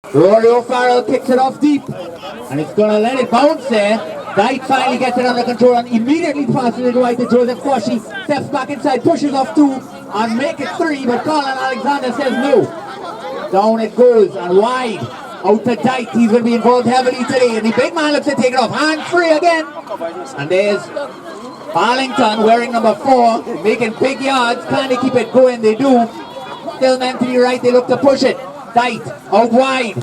Rory O'Farrell kicks it off deep, and it's going to let it bounce there. Dyke finally gets it under control and immediately passes it right to Joseph Quashie. Steps back inside, pushes off 2, and make it 3, but Colin Alexander says no. Down it goes, and wide. Out to Dyke, he's going to be involved heavily today, and the big man looks to take it off. Hand free again. And there's Arlington wearing number 4, making big yards. Can they keep it going? They do. Still men to the right, they look to push it. Dyke, out wide.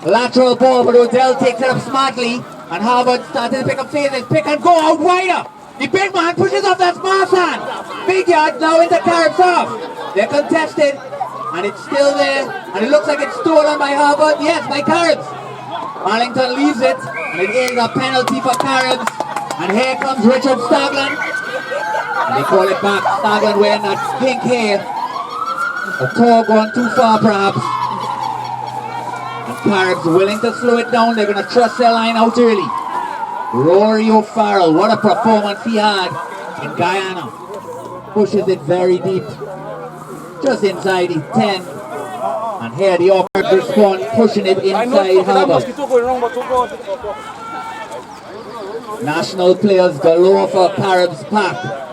Lateral ball, but Odell takes it up smartly. And Harvard starting to pick up phases. Pick and go out wider. The big man pushes off that small hand. Big yards now into Caribs half. They're contested. And it's still there. And it looks like it's stolen by Harvard. Yes, by Caribs. Arlington leaves it. And it is a penalty for Caribs. And here comes Richard Stagland. And they call it back. Stagland wearing that pink hair. A toe going too far perhaps. And Caribs willing to slow it down. They're going to trust their line out early. Rory O'Farrell, what a performance he had in Guyana. Pushes it very deep. Just inside the 10. And here the Orchards respond, pushing it inside Harvard. National players galore for Caribs pack.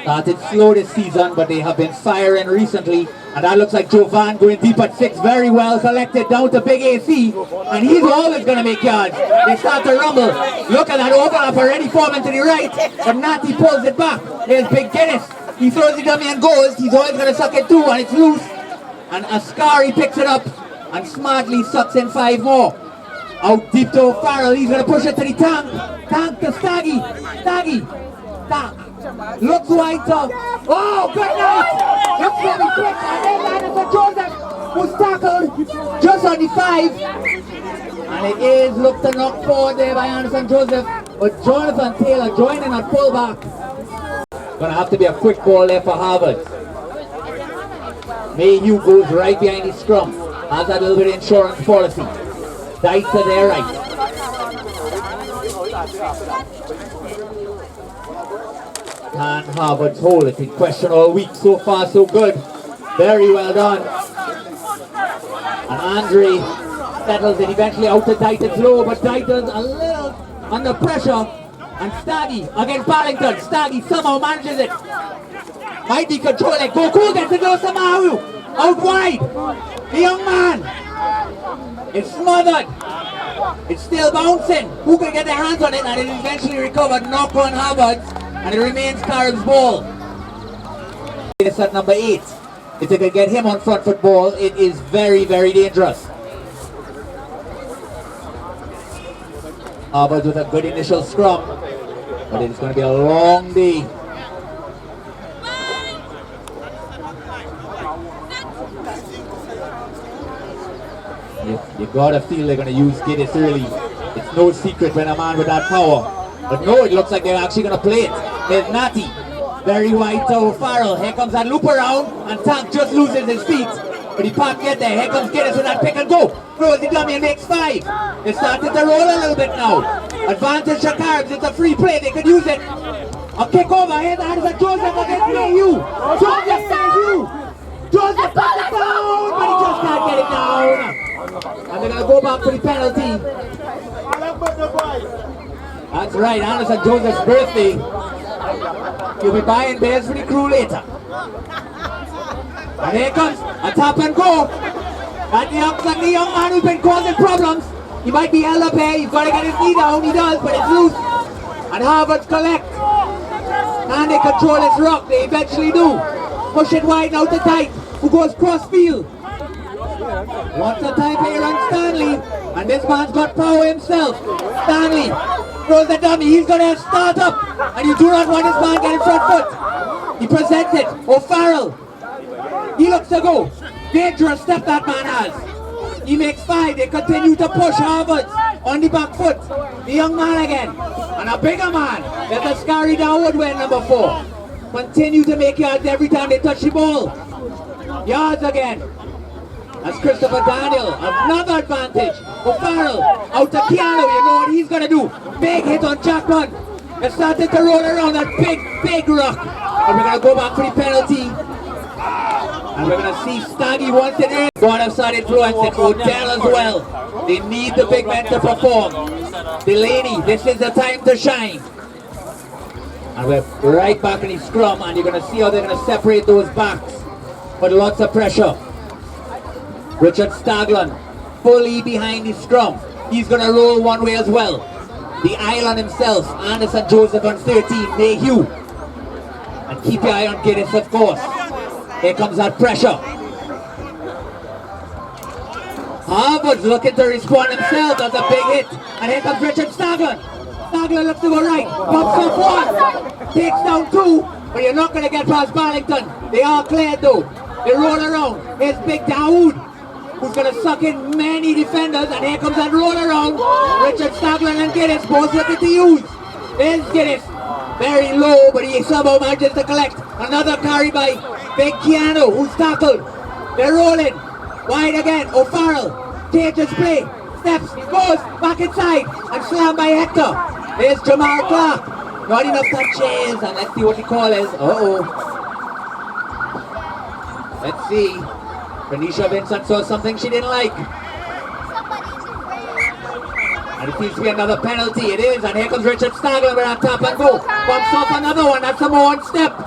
Started slow this season, but they have been firing recently. And that looks like Jovan going deep at 6. Very well collected down to Big AC. And he's always going to make yards. They start to rumble. Look at that overlap already forming to the right. But Natty pulls it back. There's Big Guinness. He throws the dummy and goes. He's always going to suck it too, and it's loose. And Ascari picks it up and smartly sucks in 5 more. Out deep to O'Farrell. He's going to push it to the tank. Tank to Staggy. Staggy. Tank. Looks wide to. Oh, good night. Looks very quick. And then landed for Joseph, who's tackled just on the 5. And it is looked to knock forward there by Anderson Joseph. But Jonathan Taylor joining at fullback. Gonna have to be a quick ball there for Harvard. Mayhew goes right behind the scrum. Has that little bit of insurance policy. Dyke to their right. Can Harvard's hold it in question all week. So far so good. Very well done. And Andre settles it eventually out to Dyke. It's low, but Dyke does a little under pressure. And Staggy against Barrington. Staggy somehow manages it. Might be controlling it. Goku gets it low somehow. Out wide. The young man. It's smothered. It's still bouncing. Who can get their hands on it? And it eventually recovered. Knock on Harvard. And it remains Caribs' ball. It's at number 8. If they can get him on front foot ball, it is very, very dangerous. Harvard with a good initial scrum. But it's going to be a long day. You gotta feel they're going to use Giddis early. It's no secret when a man with that power. But no, it looks like they're actually going to play it. There's Natty. Very wide to O'Farrell. Here comes that loop around. And Tank just loses his feet. But he can't get there. Here comes Giddis with that pick and go. Throws the dummy and makes 5. They started to roll a little bit now. Advantage to Caribs. It's a free play. They could use it. A kick over. Here's Anderson Joseph against Mayhew. Joseph Mayhew. Joseph puts it down. But he just can't get it down. And they're going to go back for the penalty. That's right. Anderson Joseph's birthday. You'll be buying beers for the crew later. And here comes a tap and go. And the young man who's been causing problems. He might be held up here. He's got to get his knee down. He does, but it's loose. And Harvard's collect. And they control this rock. They eventually do. Push it wide now to Dyke, who goes cross field. Wants a type here on Stanley. And this man's got power himself. Stanley throws the dummy. He's going to start up. And you do not want this man getting front foot. He presents it. O'Farrell. He looks to go. Dangerous step that man has. He makes 5. They continue to push Harvard on the back foot. The young man again. And a bigger man. There's a scary downward wearing number 4. Continue to make yards every time they touch the ball. Yards again. That's Christopher Daniel. Another advantage. O'Farrell out to Keanu. You know what he's going to do. Big hit on Jackman. They started to roll around that big rock. And we're going to go back for the penalty. And we're going to see Staggy once it is. Go on outside influence and Odell as well. They need the big men to perform. Delaney, this is the time to shine. And we're right back in the scrum, and you're going to see how they're going to separate those backs. But lots of pressure. Richard Staglan, fully behind the scrum. He's going to roll one way as well. The Island himself, Anderson Joseph on 13, Mayhew. And keep your eye on Guinness, of course. Here comes that pressure. Harvard's looking to respond himself. That's a big hit. And here comes Richard Staglan. Staglan looks to go right. Bumps up one. Takes down two. But you're not going to get past Barlington. They are cleared though. They roll around. Here's Big Dawood, who's going to suck in many defenders. And here comes that roll around. Richard Staglan and Guinness both looking to use. There's Guinness. Very low, but he somehow manages to collect. Another carry by Big Keanu, who's tackled. They're rolling. Wide again. O'Farrell. Changes play. Steps. Goes. Back inside. And slammed by Hector. There's Jamal Clark. Not enough touches. And let's see what the call is. Uh-oh. Let's see. Renisha Vincent saw something she didn't like. And it seems to be another penalty. It is. And here comes Richard Staglan with a tap and go. Bumps off another one. That's a more one step.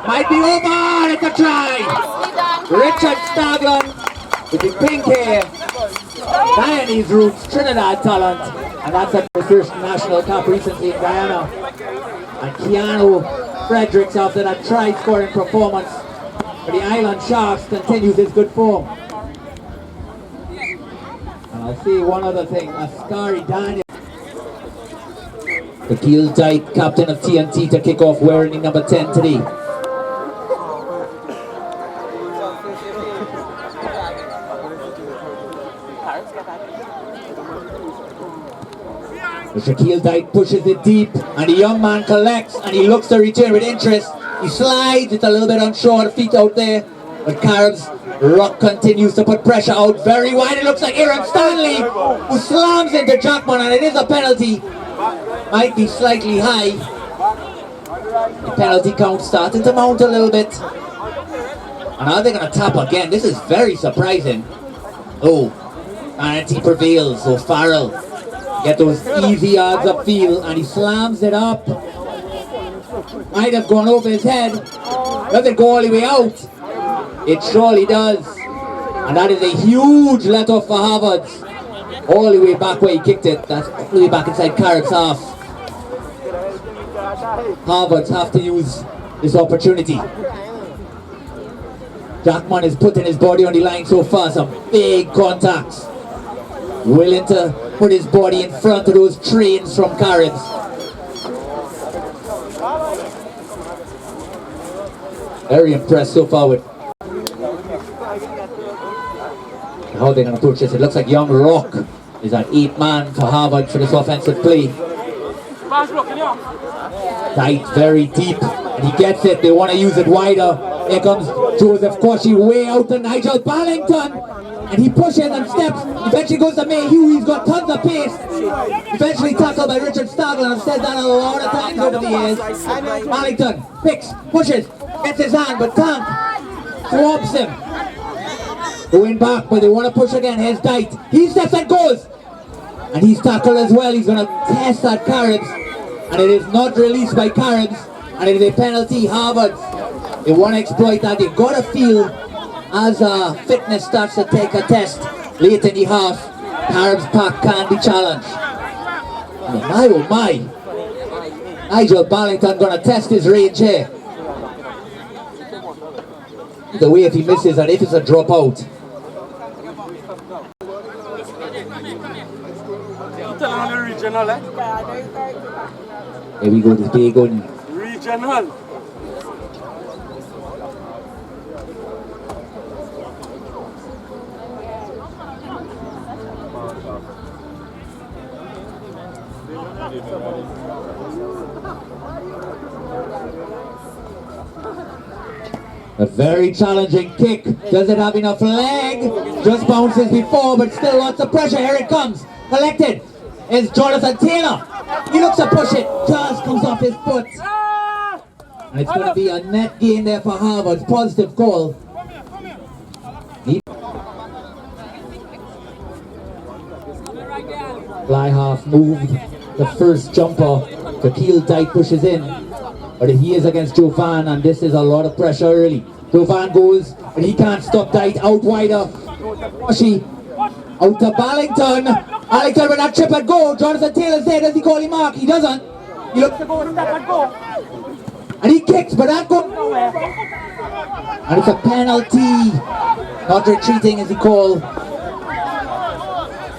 Might be over. It's a try. Richard Staglan with the pink hair. Guyanese roots. Trinidad talent. And that's a first national cup recently in Guyana. And Keanu Fredericks after that try scoring performance. But the Island Sharks continues his good form. And I'll see one other thing. Askari Daniel. The Keel Dyke, captain of T&T, to kick off wearing the number 10 today. The Shaquille Dyke pushes it deep, and the young man collects, and he looks to return with interest. He slides, it's a little bit unsure, the feet out there. But Caribs, Rock continues to put pressure out very wide. It looks like Aaron Stanley, who slams into Jackman, and it is a penalty. Might be slightly high. The penalty count starting to mount a little bit. And now they're going to tap again. This is very surprising. Oh, T&T prevails. O'Farrell get those easy yards upfield, and he slams it up. Might have gone over his head. Does it go all the way out? It surely does. And that is a huge let off for Harvard's. All the way back where he kicked it. That's all the way back inside Caribs half. Harvard's have to use this opportunity. Jackman is putting his body on the line so far. Some big contacts. Willing to put his body in front of those trains from Caribs. Very impressed so far with how they're going to approach this. It looks like Young Rock is an 8-man for Harvard for this offensive play. Tight, very deep, and he gets it. They want to use it wider. Here comes Joseph Quashie way out to Nigel Barlington, and he pushes and steps. Eventually goes to Mayhew. He's got tons of pace. Eventually tackled by Richard Staglan. I've said that a lot of times over the years. Barlington picks, pushes, gets his hand, but can't. Swabs him. Going back, but they want to push again. Here's Dyke. He steps and goes. And he's tackled as well. He's going to test that Caribs. And it is not released by Caribs. And it is a penalty. Harvard, they want to exploit that. They've got to feel as fitness starts to take a test late in the half. Caribs pack can be challenged. And my oh my. Nigel Barlington going to test his range here. The way if he misses and if it's a dropout. Here we go, this big one. Regional. A very challenging kick. Doesn't have enough leg. Just bounces before, but still lots of pressure. Here it comes. Collected is Jonathan Taylor. He looks to push it. Just comes off his foot. And it's going to be a net gain there for Harvard. Positive call. Fly half moved the first jumper. Shaquille Dyke pushes in. But he is against Jovan, and this is a lot of pressure early. Jovan goes, but he can't stop Dyke. Out wider. Washy. Out to Ballington. Ballington with that chip and go. Jonathan Taylor said, does he call him mark? He doesn't. He looks to go step and go. And he kicks, but that goes nowhere. And it's a penalty. Not retreating as he called.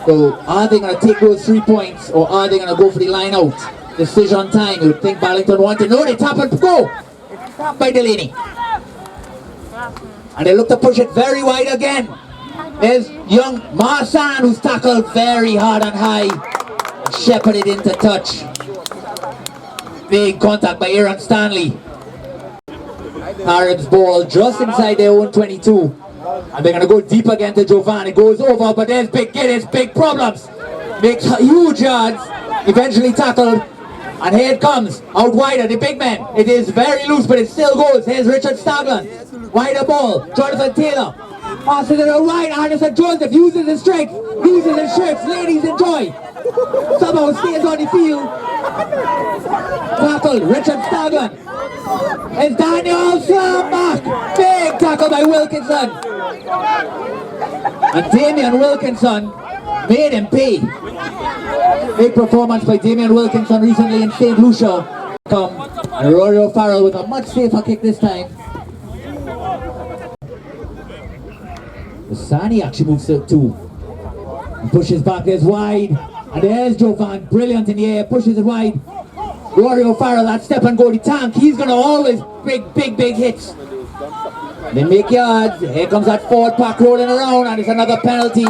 So are they going to take those 3 points, or are they going to go for the line out? Decision time. You would think Ballington wanted. No, they tap and go. It's tapped by Delaney. And they look to push it very wide again. There's young Marsan, who's tackled very hard and high. And shepherded into touch. Big contact by Aaron Stanley. Caribs ball just inside their own 22. And they're going to go deep again to Jovan. It goes over, but there's Big Guinness, big problems. Makes huge yards. Eventually tackled. And here it comes. Out wider, the big man. It is very loose, but it still goes. Here's Richard Stagland. Wider ball. Jonathan Taylor. Passes it out wide. Anderson Joseph uses his strength. Loses his shirts. Ladies enjoy. Somehow stays on the field. Tackle. Richard Stagland. It's Daniel slam back. Big tackle by Wilkinson. And Damian Wilkinson made him pay. Big performance by Damian Wilkinson recently in St. Lucia. And Rory O'Farrell with a much safer kick this time. Sani actually moves to 2. And pushes back, there's wide. And there's Jovan, brilliant in the air, pushes it wide. Rory O'Farrell, that step and go the tank. He's going to always big hits. They make yards. Here comes that forward pack rolling around, and it's another penalty.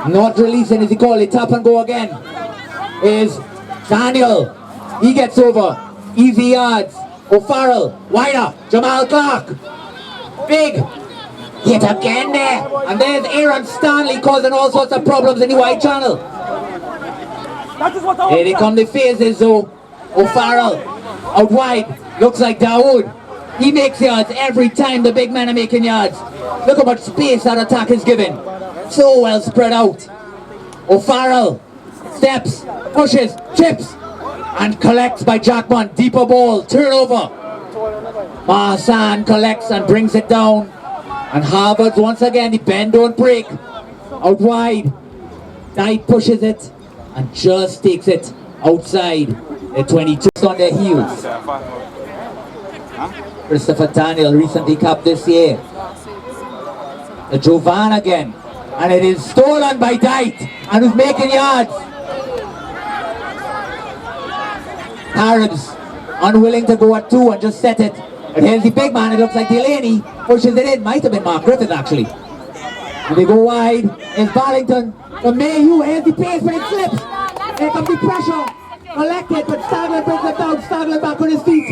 Not releasing, as he called it. Tap and go again. Is Daniel. He gets over. Easy yards. O'Farrell. Wider. Jamal Clark. Big hit again there. And there's Aaron Stanley causing all sorts of problems in the wide channel. Here they come the phases though. O'Farrell. Out wide. Looks like Dawood. He makes yards every time the big men are making yards. Look how much space that attack is given. So well spread out. O'Farrell steps, pushes, chips, and collects by Jackman. Deeper ball, turnover. Marsan collects and brings it down. And Harvard once again, the bend don't break. Out wide. Dyke pushes it and just takes it outside. The 22 on their heels. Christopher Daniel recently capped this year. The Jovan again. And it is stolen by Dyke, and who's making yards. Caribs unwilling to go at 2 and just set it. But here's the big man, it looks like Delaney, pushes it in. Might have been Mark Griffith actually. And they go wide. Here's Ballington. But Mayhew, here's the pace, but it slips. Here comes the pressure. Collected, but Stagland brings it down. Stagland back on his feet.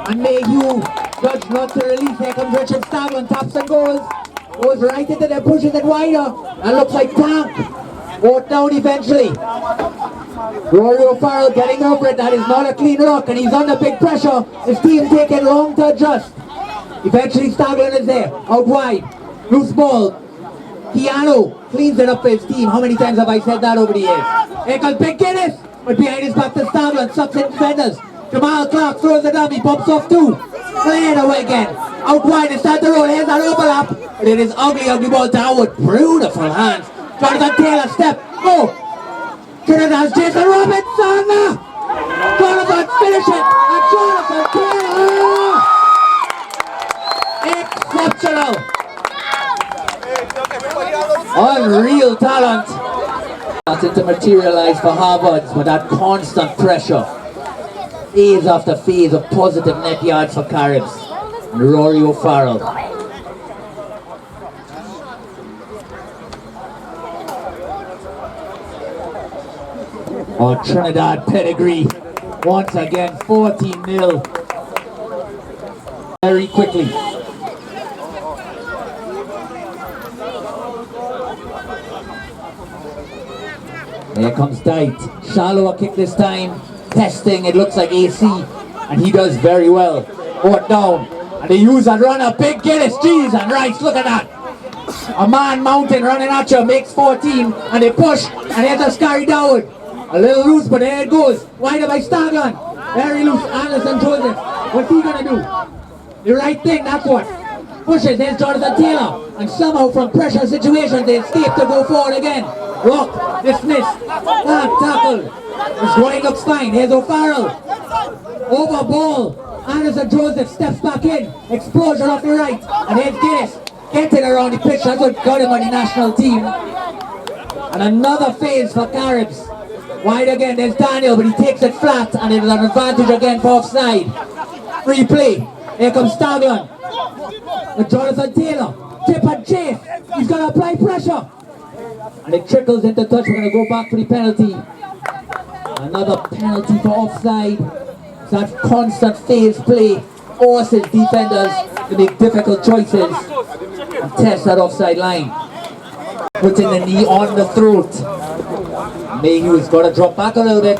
And Mayhew, judged not to release. Here comes Richard Stagland, taps and goes. Goes right into them, pushes it wider. And looks like tank. Brought down eventually. Rory O'Farrell getting over it. That is not a clean look, and he's under big pressure. His team taking long to adjust. Eventually Stagland is there. Out wide. Loose ball. Piano cleans it up for his team. How many times have I said that over the years? Here comes Big Guinness. But behind his back to Stagland. Sucks in defenders. Jamal Clark throws it up. He bumps off 2. Playing away again. Out wide, it's at the road. Here's that overlap. But it is ugly ball downward. Beautiful hands. Jonathan Taylor, step. Go. Trinidad's Jason Robinson. Jonathan finish it. And Jonathan Taylor. Exceptional. Unreal talent. Starting to materialize for Harvard with that constant pressure. Phase after phase of positive net yards for Caribs. And Rory O'Farrell. Oh, Trinidad pedigree. Once again, 14-0. Very quickly. Here comes Dyke. Shallower kick this time. Testing, it looks like AC. And he does very well. Brought down. And they use that runner. Big Guinness. Jeez, and Rice, look at that. A man mountain running at you, makes 14, and they push, and here's a scurry downward. A little loose, but there it goes. Wider by Staglan. Very loose. Anderson Joseph. What's he gonna do? The right thing, that's what. Pushes, there's Jonathan Taylor. And somehow from pressure situations, they escape to go forward again. Rock, dismissed. Tackled. His right looks fine. Here's O'Farrell. Over ball. Anderson Joseph steps back in. Explosion off the right. And here's Guinness. Getting around the pitch. That's what got him on the national team. And another phase for Caribs. Wide again, there's Daniel, but he takes it flat, and it is an advantage again for offside. Free play. Here comes Staglan. With Jonathan Taylor. Tip and chase. He's going to apply pressure. And it trickles into touch. We're going to go back for the penalty. Another penalty for offside. So that constant phase play forces defenders to make difficult choices and test that offside line. Putting the knee on the throat. Mayhew's got to drop back a little bit.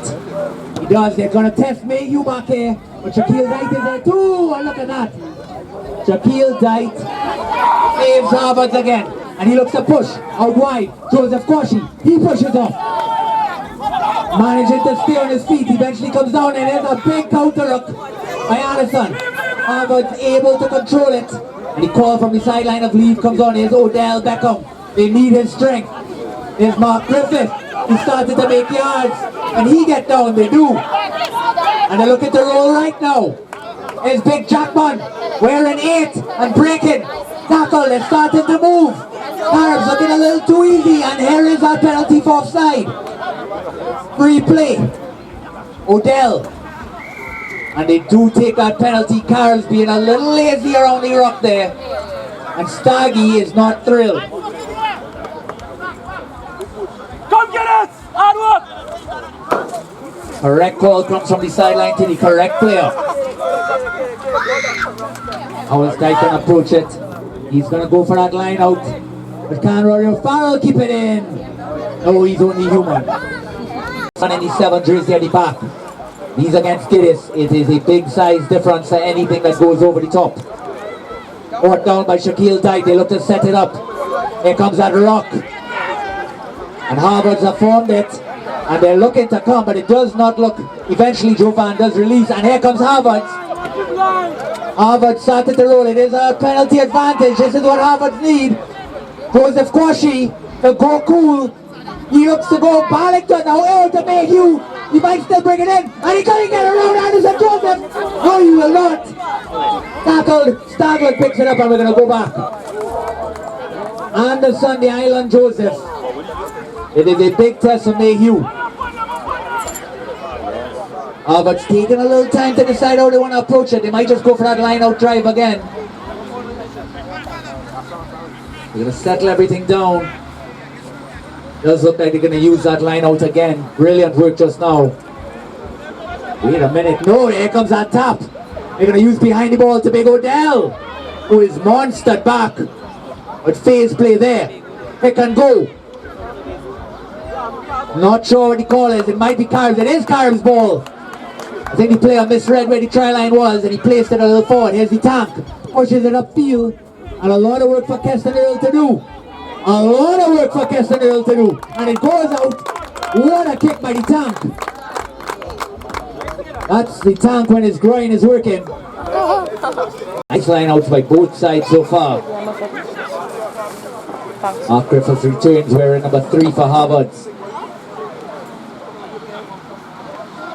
He does. They're going to test Mayhew back here. But Shaquille Dyte is there too. And look at that. Shaquille Dyte saves Harvards again. And he looks to push out wide. Joseph Quashie. He pushes off. Managing to stay on his feet. Eventually comes down and there's a big counter hook by Allison. Harvards able to control it. And he called from the sideline of lead. Comes on. Here's Odell Beckham. They need his strength. There's Mark Griffith. He started to make yards, and he get down, they do. And they look at the roll right now. There's Big Jackman, wearing 8 and breaking. Tackle, they started to move. Caribs looking a little too easy, and here is our penalty for offside. Free play. Odell. And they do take that penalty. Caribs being a little lazy around the rock there. And Staggy is not thrilled. Come get us! Hard work! Correct call comes from the sideline to the correct player. How is Dyke going to approach it? He's going to go for that line out. But can Rory O'Farrell keep it in? No, he's only human. 97 jersey at the back. He's against Giddis. It is a big size difference for anything that goes over the top. Brought down by Shaquille Dyke. They look to set it up. Here comes that rock. And Harvards have formed it, and they're looking to come, but it does not look. Eventually Jovan does release, and here comes Harvards. Harvards started to roll. It is a penalty advantage. This is what Harvards need. Joseph Quashie to go cool. He looks to go Barlington now out to Mayhew. He might still bring it in, and he can't get around Anderson Joseph. No, he will not. Tackled. Stagler picks it up, and we're going to go back. Anderson, the Island Joseph. It is a big test for Mayhew. But it's taking a little time to decide how they want to approach it. They might just go for that line out drive again. They're going to settle everything down. Does look like they're going to use that line out again. Brilliant work just now. Wait a minute. No, here comes that tap. They're going to use behind the ball to Big Odell, who is monstered back. But phase play there. They can go. Not sure what the call is. It might be Caribs. It is Caribs' ball. I think the player misread where the try line was and he placed it a little forward. Here's the tank. Pushes it upfield. And a lot of work for Keston Earl to do. A lot of work for Keston Earl to do. And it goes out. What a kick by the tank. That's the tank when his groin is working. Nice line outs by both sides so far. Mark Griffith returns wearing number 3 for Harvards.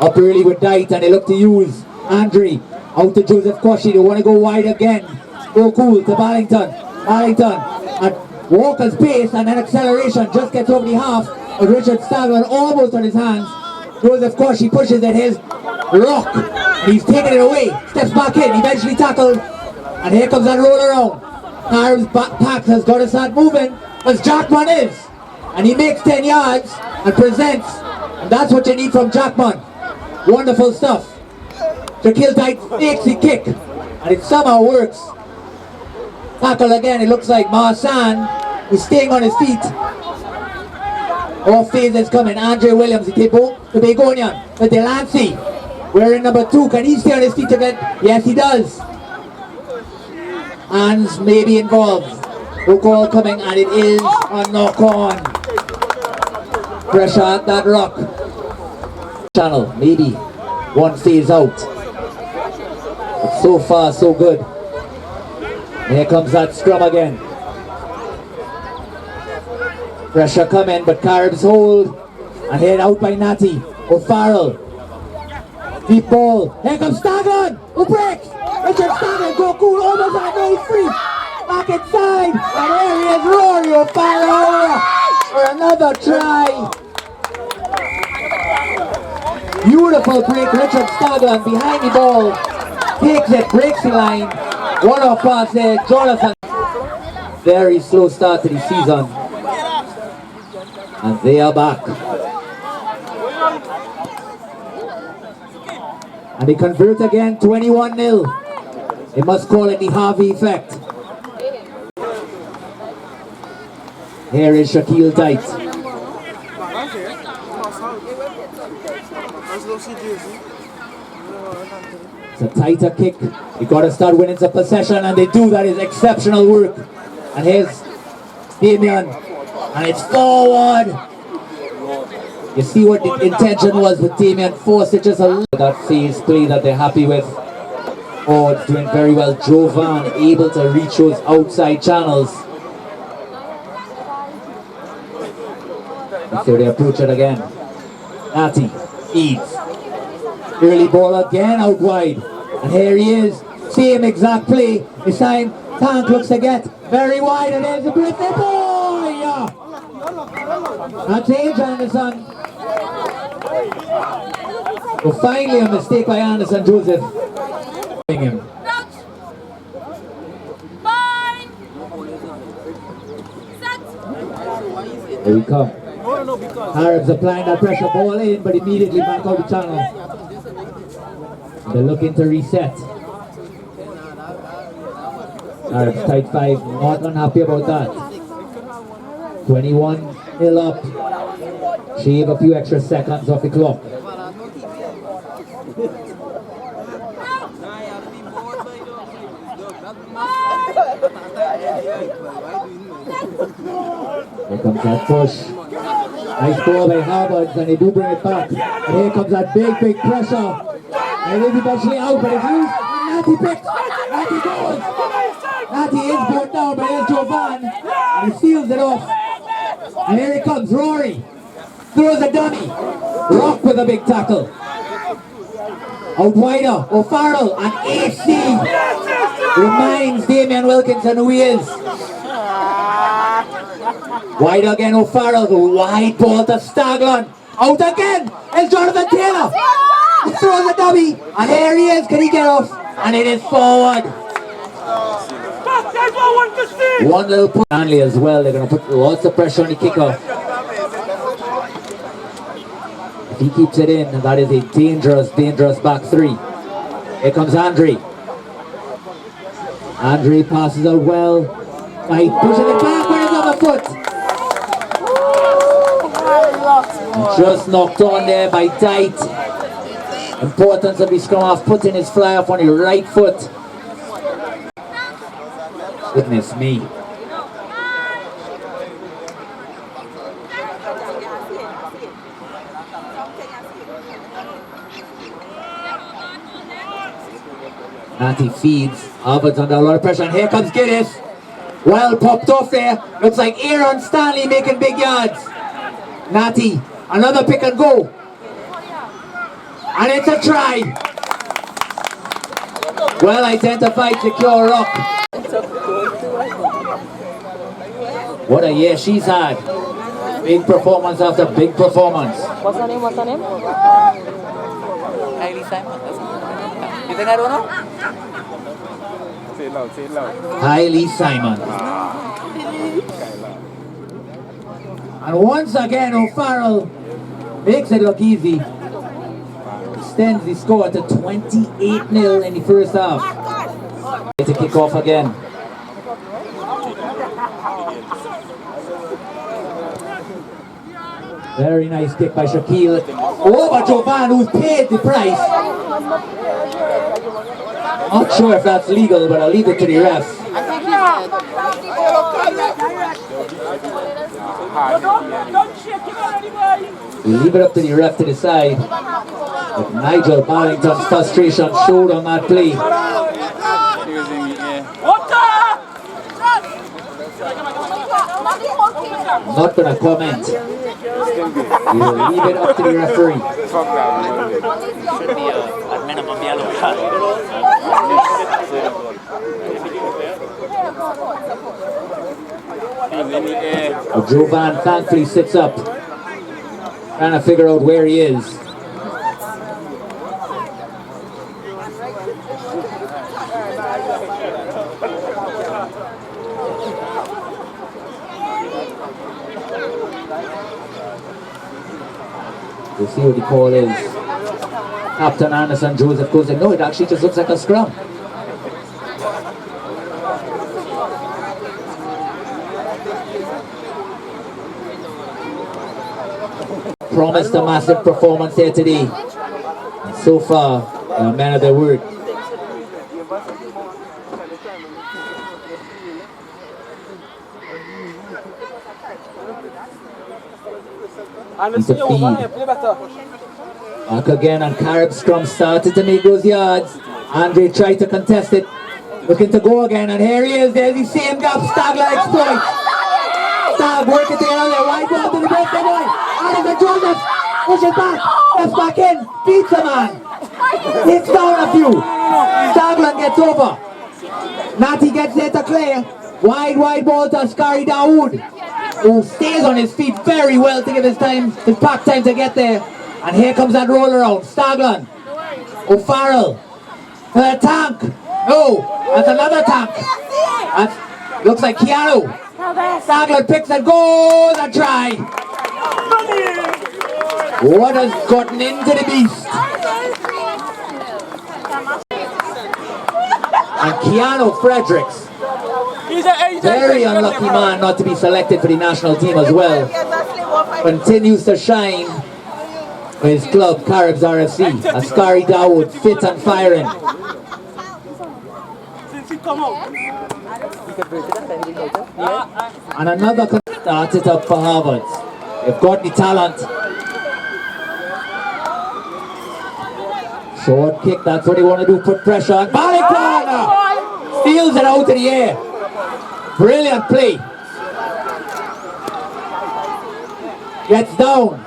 Up early with Dyte, and they look to use Andre out to Joseph Quashie. They want to go wide again. Go cool to Barlington. Barlington at Walker's pace, and then acceleration just gets over the half. But Richard Stagler almost on his hands. Joseph Quashie pushes at his rock. And he's taking it away. Steps back in, eventually tackled. And here comes that roll around. Caribs pack has got to start moving, as Jackman is. And he makes 10 yards and presents. And that's what you need from Jackman. Wonderful stuff. Shaquille Dyke takes the kick, and it somehow works. Tackle again, it looks like Marsan, who's staying on his feet. Off phase is coming. Andre Williams, the Tipo, the Begonian, the Delancey. Wearing number 2, can he stay on his feet again? Yes, he does. Hands may be involved. No call coming, and it is a knock on. Pressure at that rock. Channel, maybe one phase out. But so far, so good. Here comes that scrum again. Pressure coming, but Caribs hold. And head out by Natty. O'Farrell. Deep ball. Here comes Staglin. Who breaks? Richard Staglin. Go cool. Almost on. No, he's free. Back inside. And there he is. Rory O'Farrell for another try. Beautiful break. Richard Staglin behind the ball. Takes it. Breaks the line. One off pass there. Jonathan. Very slow start to the season. And they are back. And they convert again, 21-0. They must call it the Harvey effect. Here is Shaquille Tight. It's a tighter kick. You got to start winning some possession, and they do. That is exceptional work. And here's Damien. And it's forward. You see what the intention was with Damien. Forced it just a little. That phase play that they're happy with. Forwards doing very well. Jovan able to reach those outside channels. So they approach it again. Natty, Eads. Early ball again out wide. And here he is. Same exact play. This time, Tank looks to get very wide. And there's a birthday boy. That's Age Anderson. Well, finally a mistake by Anderson Joseph. Him. Here we come. Caribs applying that pressure, ball in, but immediately back out the channel. They're looking to reset. Caribs tight 5, not unhappy about that. 21-0 up. Shave a few extra seconds off the clock. Here comes that push. Nice ball by Harvard, and they do bring it back. And here comes that big pressure. And it is eventually out, but it's loose. Natty picks. Natty goes. Natty is brought down, but here's Jovan. And he seals it off. And here it comes, Rory. Throws a dummy. Rock with a big tackle. Out wider, O'Farrell and AC reminds Damien Wilkinson who he is. Wide again, O'Farrell, the wide ball to Staglin. Out again, it's Jonathan Taylor. He throws a dummy, and here he is, can he get off? And it is forward. One little push. Stanley as well, they're going to put lots of pressure on the kicker. If he keeps it in, that is a dangerous back three. Here comes Andre. Andre passes out well. He pushes it back with his other foot. Just knocked on there by Tight. Importance of the scrum half putting his fly off on the right foot. Goodness me. Natty feeds. Harvard's under a lot of pressure, and here comes Giddis. Well popped off there. Looks like Aaron Stanley making big yards. Natty, another pick and go. And it's a try. Well identified, secure rock. What a year she's had. Big performance after big performance. What's her name? Hailey Simon. You think I don't know? Hailey Simon. And once again, O'Farrell makes it look easy. Extends the score to 28-0 in the first half. To kick off again. Very nice kick by Shaquille. Over Jovan, who's paid the price. Not sure if that's legal, but I'll leave it to the refs. Don't shake him already, boy. We leave it up to the ref to decide. But Nigel Barrington's frustration showed on that play. I'm not going to comment. We will leave it up to the referee. Should be a minimum yellow card. Jovan thankfully sits up, trying to figure out where he is. We'll see what the call is. Captain Anderson Joseph goes in. No, it actually just looks like a scrum. Promised a massive performance here today. And so far, they are men of their word. Back again, and Caribs scrum started to make those yards. Andre tried to contest it, looking to go again, and here he is. There's the same gap. Stagler exploits. Stag working to get on there. Wide ball to the birthday boy. Anderson Joseph pushes back, steps back in, beats a man, takes down a few. Stagler gets over. Natty gets there to clear. Wide ball to Scary Dawood, who stays on his feet very well to give his pack time to get there. And here comes that roll around. Staglan, O'Farrell, to the tank. No, that's another tank. That looks like Keanu. Staglan picks and goes and try. What has gotten into the beast? And Keanu Fredericks, very unlucky man not to be selected for the national team as well, continues to shine for his club, Caribs RFC. Askari Dawood, fit and firing. And another started up for Harvard. They've got the talent. Short kick, that's what they want to do, put pressure on. Balikana steals it out of the air. Brilliant play. Gets down.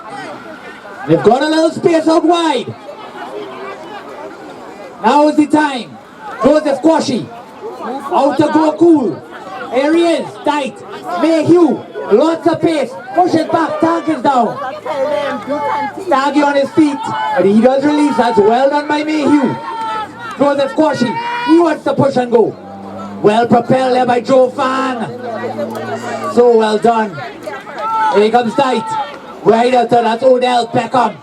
They've got a little space out wide. Now is the time. Joseph Kwashi. Out to go cool. Here he is. Tight. Mayhew. Lots of pace. Pushes back. Tank is down. Staggy on his feet. But he does release. That's well done by Mayhew. Joseph Kwashi. He wants to push and go. Well propelled there by Joe Fan. So well done. Here he comes tight. Right out there, that's Odell Beckham.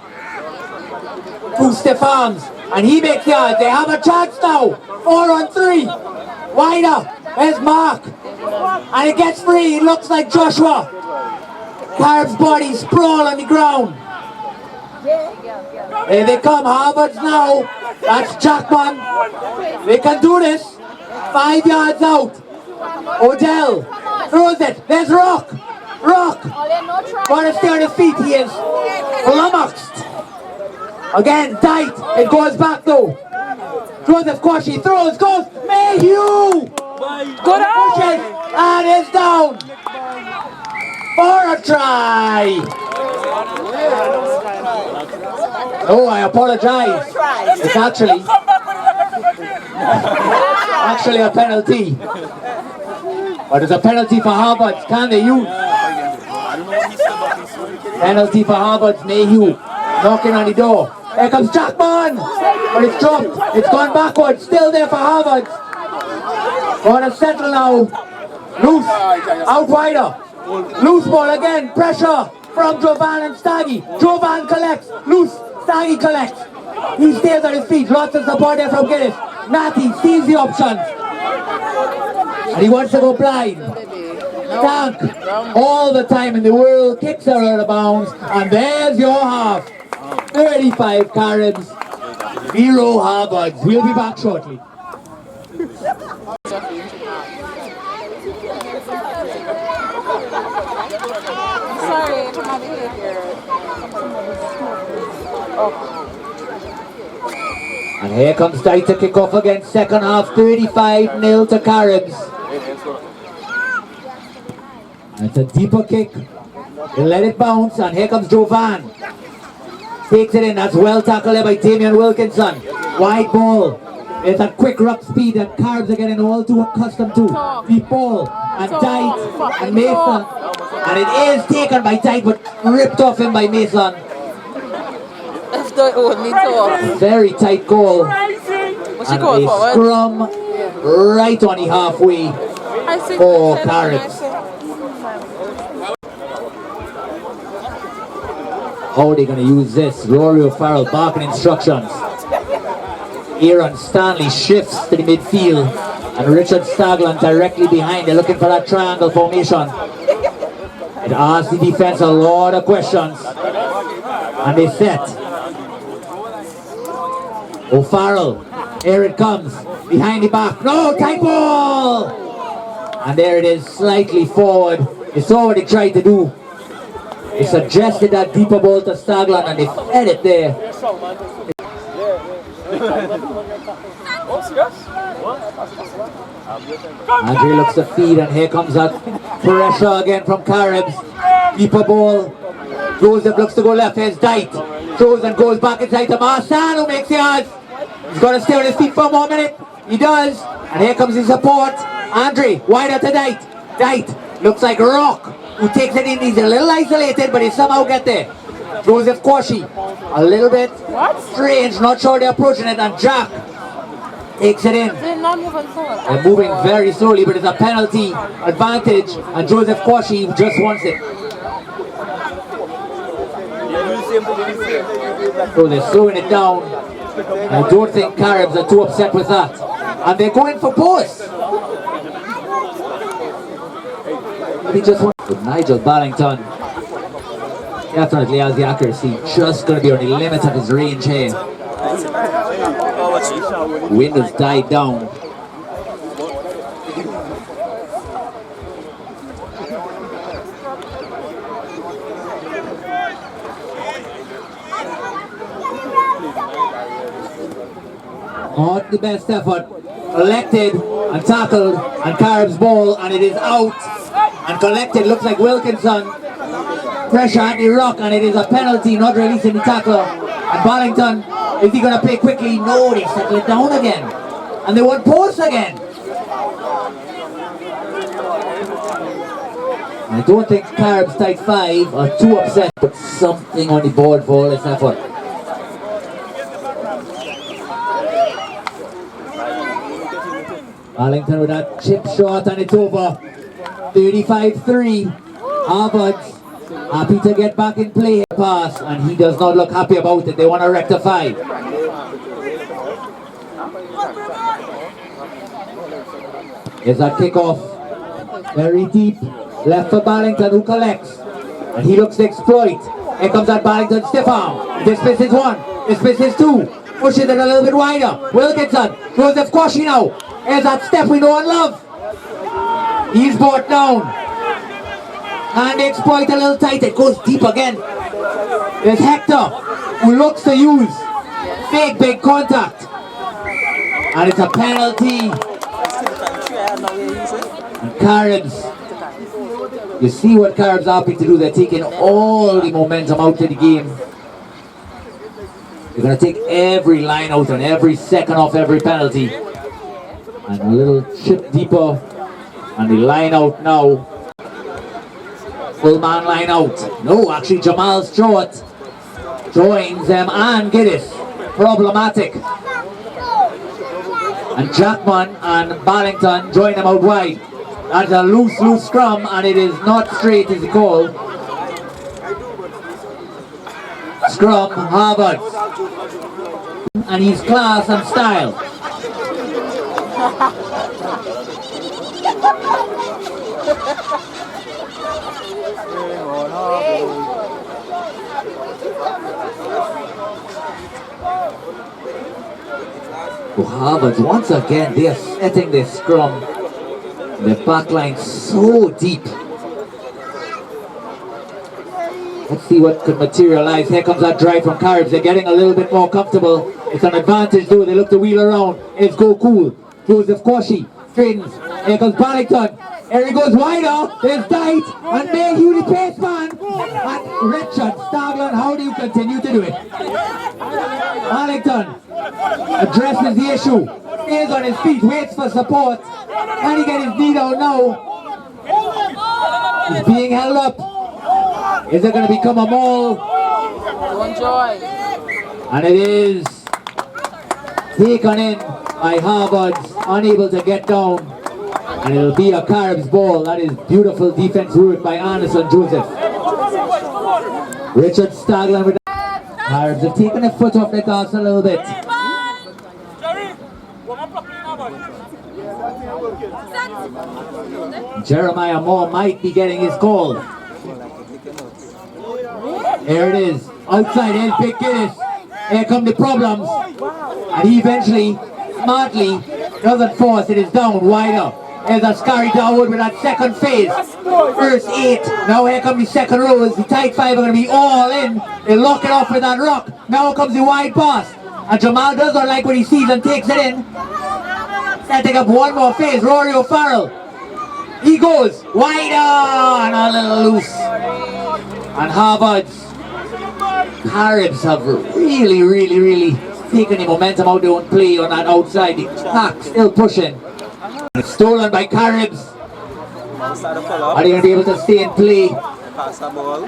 Two stiff arms. And he makes yards. They have a chance now. 4-on-3. Wider. There's Mark. And it gets free. It looks like Joshua. Carib's body sprawl on the ground. Here they come. Harvard's now. That's Jackman. They can do this. 5 yards out. Odell throws it. There's Rock. Want to stay on his feet. He is flummoxed. Again, tight. It goes back though. Joseph Kwashi throws, goes. Mayhew! Good pushes. And it's down. For a try. Oh, I apologize. It's actually a penalty. But it's a penalty for Harvard. Can they use? Penalty for Harvard. Mayhew knocking on the door. Here comes Jackman. But it's dropped. It's gone backwards. Still there for Harvard. Going to settle now. Loose. Out wider. Loose ball again. Pressure from Jovan and Staggy. Jovan collects. Loose. Staggy collects. He stays on his feet. Lots of support there from Guinness. Natty sees the options. And he wants to go blind. Tank all the time in the world. Kicks her out of bounds. And there's your half. 35 Caribs. 0 Harvards. We'll be back shortly. sorry, I cannot be here. And here comes Dyke to kick off again. Second half, 35-0 to Caribs. And it's a deeper kick. He'll let it bounce, and here comes Jovan. Takes it in. That's well tackled there by Damian Wilkinson. Wide ball. It's a quick ruck speed that Caribs are getting all too accustomed to. Deep ball. And Dyke and Mason. And it is taken by Dyke, but ripped off him by Mason. Very tight goal. And a scrum right on the halfway for Caribs. How are they going to use this? Rory O'Farrell barking instructions. Aaron Stanley shifts to the midfield, and Richard Stagland directly behind. They're looking for that triangle formation. It asks the defense a lot of questions, and they set. O'Farrell, here it comes, behind the back. No, tight ball! And there it is, slightly forward. They saw what they tried to do. They suggested that deeper ball to Stagland, and they fed it there. Andre looks to feed, and here comes that pressure again from Caribs. Deeper ball. Joseph looks to go left. Here's Dyke. Throws and goes back inside to Marsan, who makes yards. He's got to stay on his feet for 1 minute. He does. And here comes his support. Andre, wide out to Dyke. Dyke looks like Rock, who takes it in. He's a little isolated, but he somehow get there. Joseph Kwashi, a little bit strange, not sure they're approaching it, and Jack takes it in. They're moving very slowly, but it's a penalty advantage, and Joseph Kwashi just wants it. So they're slowing it down. I don't think Caribs are too upset with that. And they're going for posts. He just wants with Nigel Barrington. Definitely has the accuracy, just going to be on the limit of his range here. Wind has died down. Not the best effort. Collected and tackled, and Caribs ball, and it is out. And collected, looks like Wilkinson. Pressure at the rock, and it is a penalty, not releasing the tackler. And Barrington, is he going to play quickly? No, they settle it down again. And they want posts again. I don't think Caribs tight 5 are too upset, but something on the board for all this effort. Barrington with that chip shot, and it's over. 35-3. Harvard's happy to get back in play. Pass, and he does not look happy about it. They want to rectify. Here's that kickoff. Very deep. Left for Barrington, who collects. And he looks to exploit. Here comes that Barrington stiff arm. This misses 1. This misses 2. Pushes it a little bit wider. Wilkinson. Joseph Kwashi now. Here's that step we know and love. He's brought down. And they exploit a little tight. It goes deep again. There's Hector, who looks to use big contact. And it's a penalty. And Caribs, you see what Caribs are happy to do. They're taking all the momentum out of the game. They're going to take every line out and every second off every penalty. And a little chip deeper. And the line out now. Full man line out. No, actually Jamal Stewart joins them, and Giddis. Problematic. And Jackman and Barrington join them out wide. That's a loose scrum, and it is not straight as the call. Scrum, Harvard. And he's class and style. For Harvard, once again, they are setting their scrum. The back line so deep. Let's see what could materialize. Here comes that drive from Caribs. They're getting a little bit more comfortable. It's an advantage though. They look to wheel around. It's go cool. Joseph Quashie straightens. Here comes Barrington. Here he goes wider. There's Dight. And Mayhew the pace man. And Richard Stagland. How do you continue to do it? Barrington addresses the issue. Stays on his feet. Waits for support. Can he get his knee down now? He's being held up. Is it going to become a maul? And it is taken in by Harvard's, unable to get down. And it'll be a Caribs ball. That is beautiful defense work by Anderson Joseph. Richard Stagland with the Caribs have taken a foot off the gas a little bit. Jeremiah Moore might be getting his call. Here it is. Outside, he'll pick Guinness. Here come the problems. And he eventually, smartly, doesn't force it. It's down, wider. There's a Scary Darwood with that second phase. First 8. Now here come the second rows. The tight 5 are going to be all in. They lock it off with that rock. Now comes the wide pass. And Jamal does not like what he sees and takes it in. Setting up one more phase. Rory O'Farrell. He goes wider and a little loose. And Harvard's Caribs have really taken the momentum out their own play on that outside. The pack still pushing. It's stolen by Caribs. Are they going to be able to stay in play?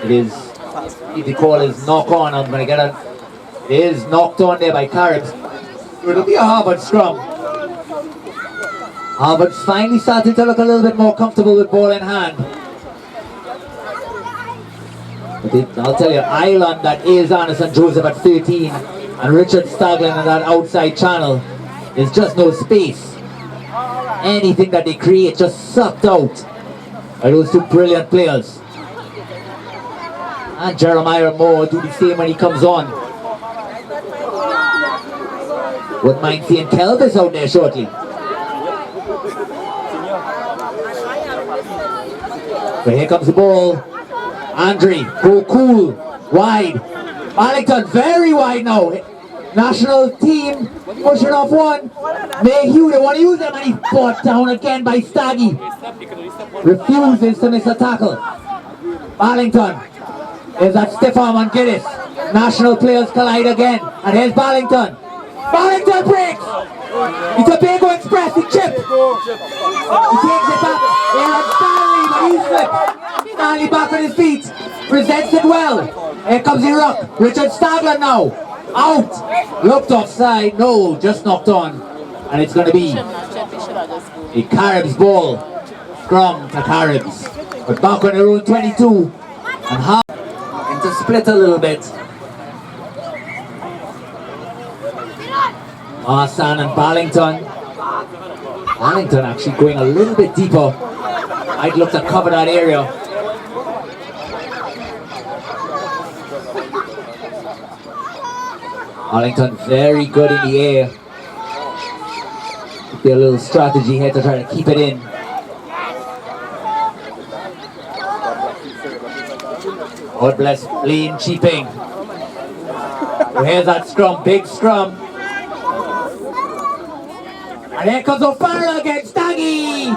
It is, if the call is knock on, I'm going to get it. It is knocked on there by Caribs. It'll be a Harvard scrum. Harvard's finally starting to look a little bit more comfortable with ball in hand. But I'll tell you, Island that is Anderson Joseph at 13 and Richard Stagland in that outside channel, there's just no space. Anything that they create just sucked out by those two brilliant players. And Jeremiah Moore do the same when he comes on. Wouldn't mind seeing Kelvis out there shortly. But here comes the ball. Andre, go cool, wide. Arlington very wide now. National team pushing off one. Mayhew, they want to use them and he's brought down again by Staggy. Refuses to miss a tackle. Arlington. There's that stiff arm on Gillis. National players collide again. And here's Barlington. Barlington breaks. It's a Tobago Express, the chip. He takes it back. Here on Stanley, but he slipped. Stanley back on his feet. Presents it well. Here comes the ruck. Richard Stagland now. Out. Looked offside. No, just knocked on. And it's going to be a Caribs ball. Scrum to Caribs. But back on their own 22. And half into split a little bit. Marsan and Barlington. Barlington actually going a little bit deeper. I'd look to cover that area. Barlington very good in the air. Could be a little strategy here to try to keep it in. God bless Blaine Cheaping. So here's that scrum, big scrum. And here comes O'Farrell against Staggy.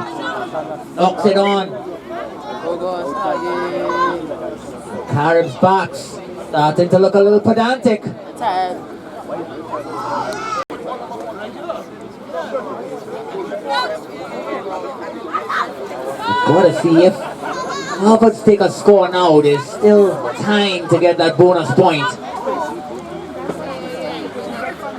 Knocks it on. Caribs backs starting to look a little pedantic. Gotta see if Harvard's take a score now. There's still time to get that bonus point.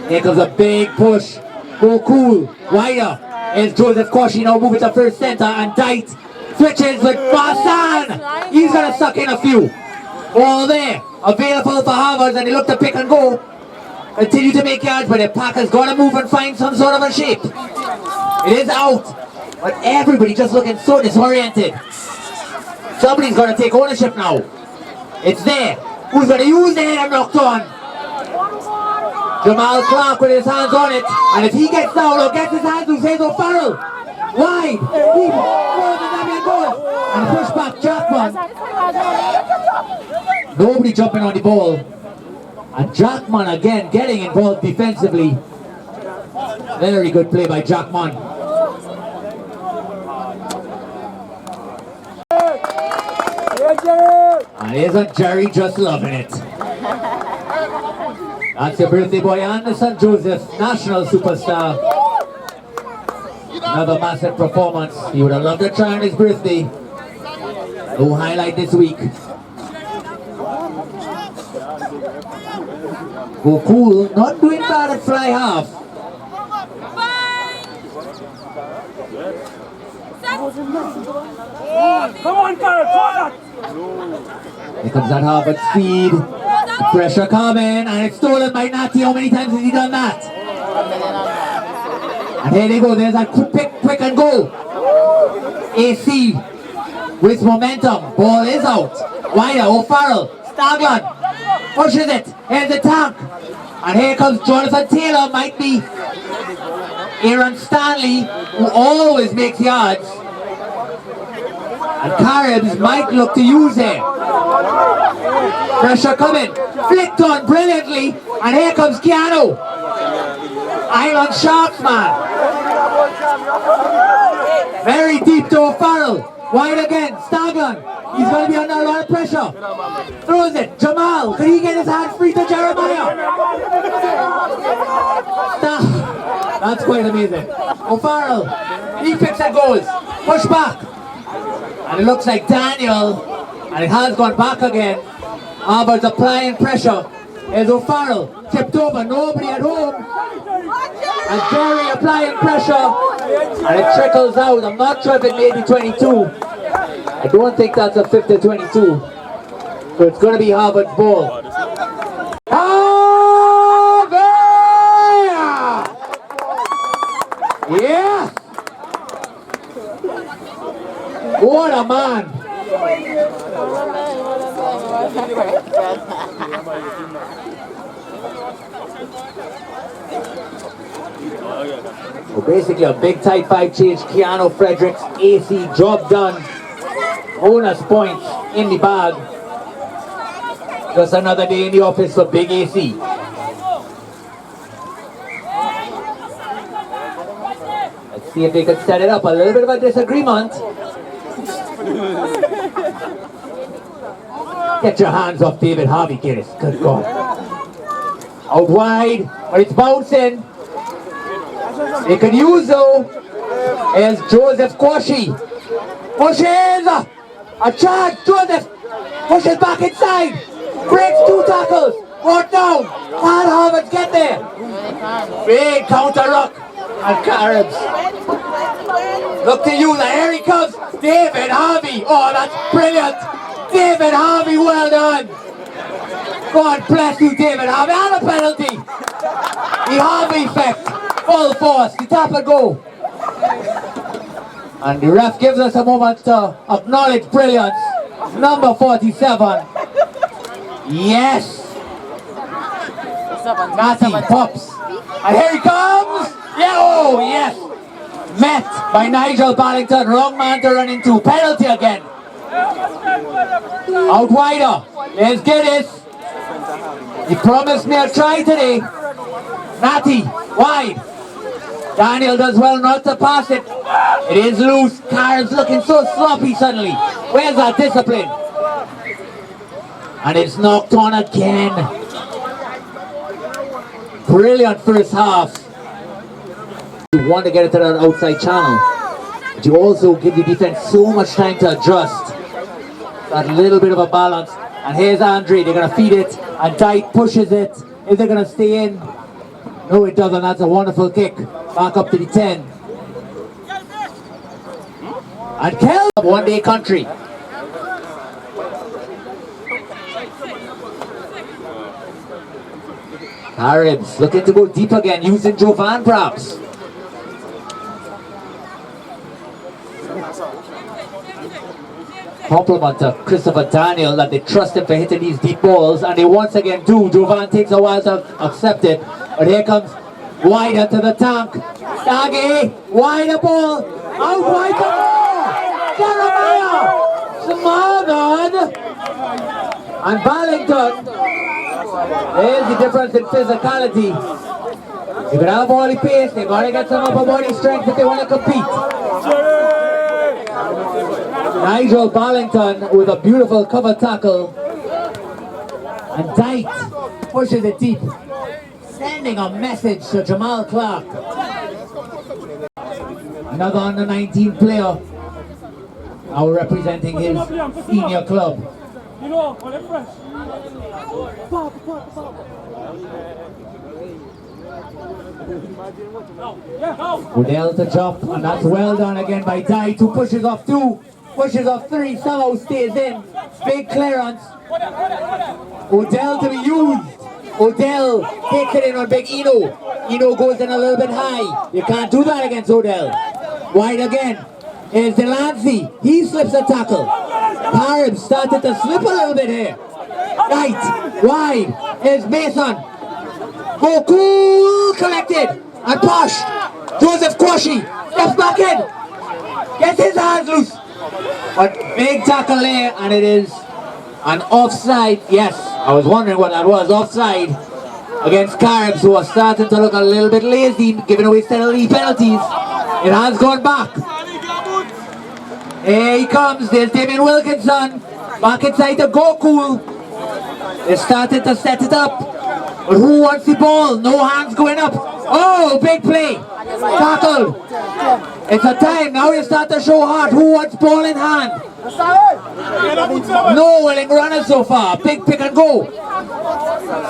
Here comes a big push. Go cool, wider. Here's Joseph Quashie now moving to first centre and tight. Switches with Marsan. He's going to suck in a few. All there, available for Harvard, and they look to pick and go. Continue to make yards, but the pack has got to move and find some sort of a shape. It is out, but everybody just looking so disoriented. Somebody's got to take ownership now. It's there. Who's going to use the head and knocked on? Jamal Clark with his hands on it, and if he gets down or gets his hands loose, here's O'Farrell. Wide, deep, goes and goal. And push back Jackman. Nobody jumping on the ball. And Jackman again getting involved defensively. Very good play by Jackman. And isn't Jerry just loving it? That's your birthday boy, Anderson Joseph, national superstar. Another massive performance. He would have loved to try on his birthday. No highlight this week. Go cool, not doing bad at fly half. Come on, Caribs, hold that! Here comes that Harvard speed. Pressure coming, and it's stolen by Natty. How many times has he done that? And here they go, there's that quick and go. AC with momentum. Ball is out. Wider, O'Farrell. Staglan pushes it. Here's the tank. And here comes Jonathan Taylor. Might be Aaron Stanley, who always makes yards. And Caribs might look to use it. Pressure coming. Flicked on brilliantly. And here comes Keanu. Island Sharks, man. Very deep to O'Farrell. Wide again. Staglan. He's going to be under a lot of pressure. Throws it. Jamal. Can he get his hand free to Jeremiah? That's quite amazing. O'Farrell. He picks at goals. Push back. And it looks like Daniel. And it has gone back again. Harvard's applying pressure. There's O'Farrell. Tipped over. Nobody at home. And Jerry applying pressure. And it trickles out. I'm not sure if it may be 22. I don't think that's a 50-22. So it's going to be Harvard's ball. Harvard! Yeah! What a man! So basically a big tight 5 change. Keanu Fredericks, AC, job done. Bonus points in the bag. Just another day in the office for Big AC. Let's see if they can set it up. A little bit of a disagreement. Get your hands off David Harvey, Kiris. Good God. Out wide, but it's bouncing. They can use though. As Joseph Quashi pushes. A charge. Joseph pushes back inside. Breaks 2 tackles. Brought down. Can't Harvard get there. Big counter ruck. And Caribs look to use. Here he comes. David Harvey. Oh, that's brilliant. David Harvey, well done. God bless you, David Harvey. And a penalty. The Harvey effect. Full force. The tap and go. And the ref gives us a moment to acknowledge brilliance. Number 47. Yes. Natty pops. And here he comes. Yeah, oh, yes. Met by Nigel Ballington. Wrong man to run into. Penalty again. Out wider. Let's get it. He promised me a try today. Natty, wide. Daniel does well not to pass it. It is loose. Caribs looking so sloppy suddenly. Where's that discipline? And it's knocked on again. Brilliant first half. You want to get it to that outside channel. But you also give the defense so much time to adjust. That little bit of a balance. And here's Andre. They're going to feed it. And Dyke pushes it. Is it going to stay in? No, it doesn't. That's a wonderful kick. Back up to the 10. And Kel, one day country. Caribs looking to go deep again, using Jovan perhaps. Compliment to Christopher Daniel that they trust him for hitting these deep balls, and they once again do. Jovan takes a while to accept it, but here comes wider to the tank. Staggy, wider ball, out wide the ball. Jeremiah smothered, And Barlington, there's the difference in physicality. You can have body pace, they've got to get some upper body strength if they want to compete. Nigel Barlington with a beautiful cover tackle. And Dyke pushes it deep, sending a message to Jamal Clark. Another under 19 player, now representing his senior club. Udell to jump, and that's well done again by Dyke, who pushes off 2, pushes off 3, somehow stays in. Big clearance. Odell to be used. Odell takes it in on big Eno. Eno goes in a little bit high. You can't do that against Odell. Wide again. Here's Delancey. He slips a tackle. Caribs started to slip a little bit here. Right. Wide. Here's Mason. Go cool. Collected. And Posh. Joseph Quashi. Steps back in. Gets his hands loose. But big tackle there, and it is an offside. Yes, I was wondering what that was. Offside against Caribs, who are starting to look a little bit lazy, giving away steadily penalties. It has gone back. Here he comes. There's Damien Wilkinson. Back inside to Goku. They're starting to set it up. But who wants the ball? No hands going up. Oh, big play. Tackled. It's a time. Now you start to show heart. Who wants ball in hand? No willing runners so far. Big pick and go.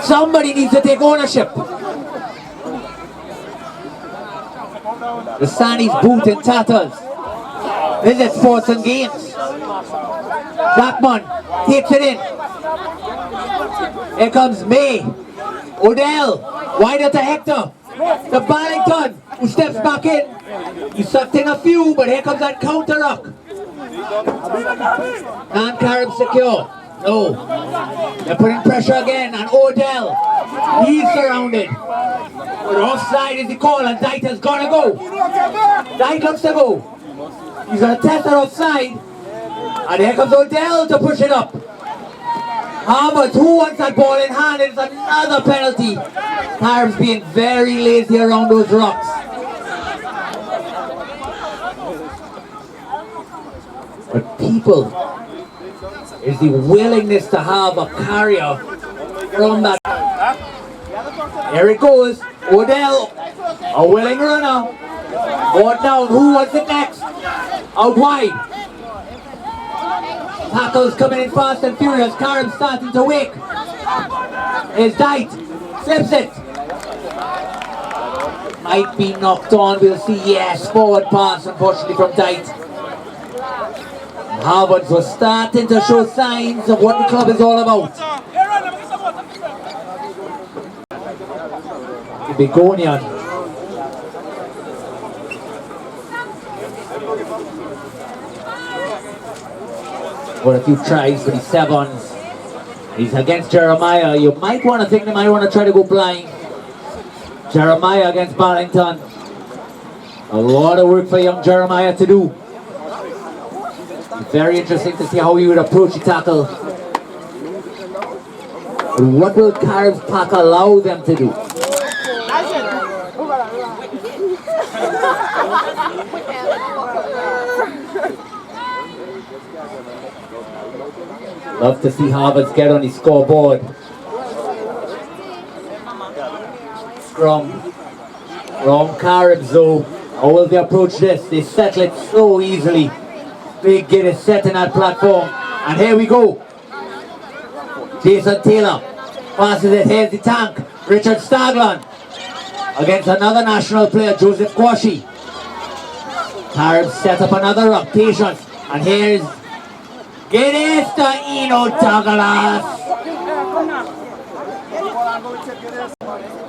Somebody needs to take ownership. The Sandy's boot in tatters. This is sports and games. Blackman takes it in. Here comes May. Odell. Wider to Hector. To Barlington, who steps back in. He sucked in a few, but here comes that counter rock. And Caribs secure. No. They're putting pressure again on Odell. He's surrounded. But offside is the call, and Dyke has got to go. Dyke looks to go. He's going to test that offside. And here comes Odell to push it up. Harvard, who wants that ball in hand? It's another penalty. Caribs being very lazy around those rocks. But people, is the willingness to have a carrier from that. Here it goes. Odell, a willing runner. Brought down. Who wants it next? Out wide. Tackles coming in fast and furious. Caribs starting to wake. Here's Dyke. Slips it. Might be knocked on. We'll see. Yes, forward pass unfortunately from Dyke. Harvard was starting to show signs of what the club is all about. The Begonian. Got a few tries for the Sevens. He's against Jeremiah. You might want to think they might want to try to go blind. Jeremiah against Barlington. A lot of work for young Jeremiah to do. Very interesting to see how he would approach the tackle. What will Caribs Pack allow them to do? Love to see Harvards get on the scoreboard. From Caribs though, how will they approach this? They settle it so easily. Big get is set in that platform. And here we go. Jason Taylor passes it. Here's the tank. Richard Staglan against another national player, Joseph Quashi. Caribs set up another rotation. And here's Gedesta Eno Douglas.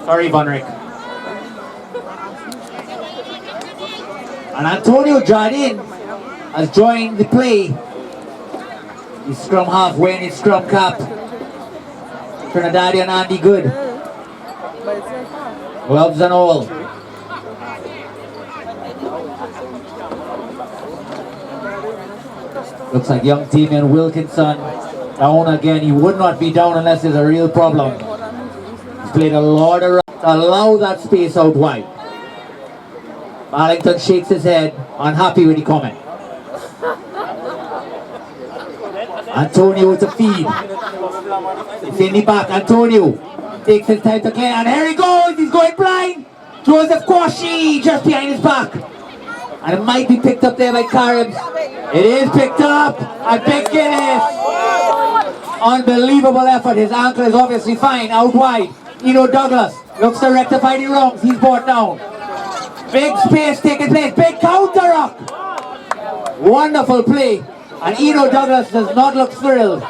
Sorry, Vonrick. And Antonio Jardine has joined the play. The scrum halfway in his scrum cap. Trinidadian Andy Good. Gloves and all. Looks like young Damien Wilkinson Down again. He would not be down unless there's a real problem. He's played a lot of to allow that space out wide. Barlington shakes his head, unhappy with the comment. Antonio to feed. It's in the back. Antonio takes his time to clear, and here he goes. He's going blind. Joseph Quashi just behind his back. And it might be picked up there by Caribs. It is picked up. I pick it. Unbelievable effort. His ankle is obviously fine. Out wide. Eno Douglas looks to rectify the wrongs. He's brought down. Big space taking place. Big counter rock. Wonderful play. And Eno Douglas does not look thrilled.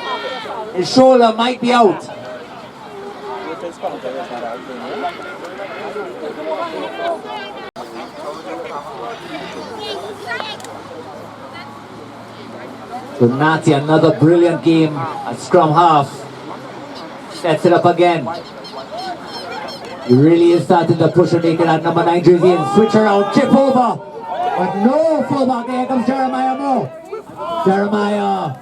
His shoulder might be out. So Nati, another brilliant game at scrum half. Sets it up again. He really is starting to push and make it at number 9 jersey and switch around, chip over. But no fullback. There comes Jeremiah Moore. Jeremiah.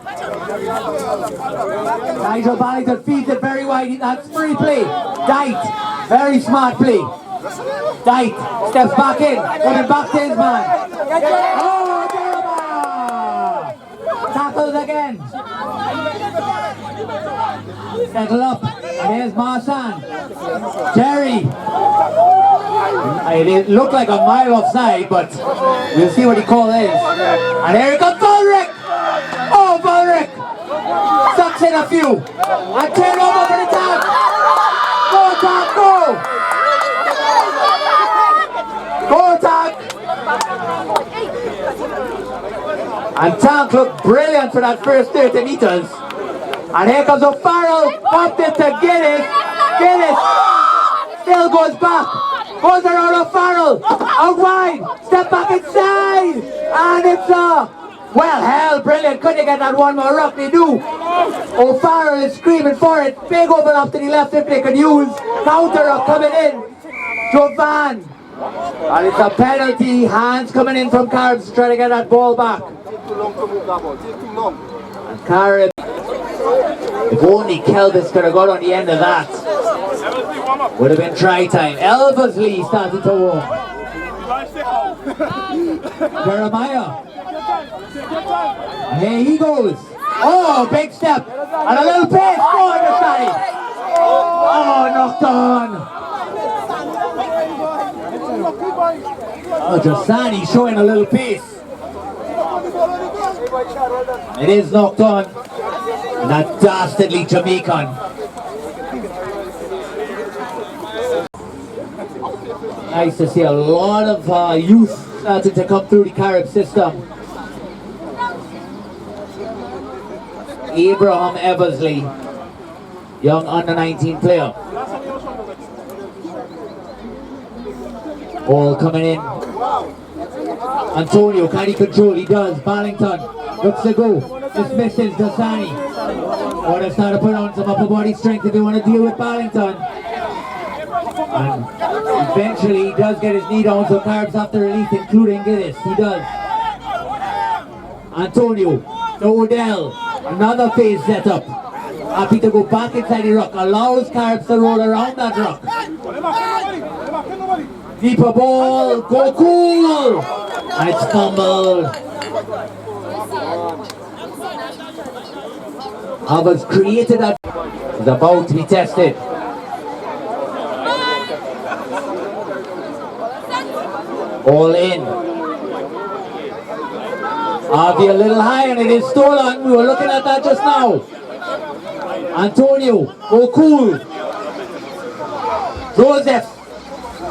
Nigel Barlington feeds it very wide. That's free play. Dite. Very smart play. Dite steps back in. Coming back to his man. Oh, Jeremiah! Tackles again. Settle up. And here's Marsan. Jerry. It looked like a mile offside, but we'll see what the call is. And here comes Vulric! Oh, Vulric! Sucks in a few. And turn over for the tag. Go, tag, go! Go, tag! And Tank looked brilliant for that first 30 meters. And here comes O'Farrell, bumped it to Guinness. Guinness still goes back. Goes around O'Farrell. Out wide. Step back inside. And it's well, hell, brilliant. Couldn't get that one more rock. They do. O'Farrell is screaming for it. Big overlap to the left if they could use. Counter up coming in. Jovan. And it's a penalty. Hands coming in from Caribs to try to get that ball back. And Caribs. If only Kelvis could have got on the end of that. Would have been try time. Elversley started to walk. Jeremiah. And here he goes. Oh, big step. And a little pace. Oh, underside. Oh, knocked on. Oh, Josani showing a little pace. It is knocked on. And that dastardly Jamaican. Nice to see a lot of youth starting to come through the Carib system. Abraham Eversley, young under-19 player. All coming in. Antonio, can he control? He does. Barlington looks to go. Dismisses Dasani. Or they start to put on some upper body strength if they want to deal with Barlington. And eventually he does get his knee down, so Caribs have to release, including Gillis. He does. Antonio to Odell. Another phase set up. Happy to go back inside the rock. Allows Caribs to roll around that rock. Deeper ball. Go cool. And it's fumbled. Harvard's created that. Is about to be tested. All in. Harvey a little high and it is stolen. We were looking at that just now. Antonio, go cool. Joseph,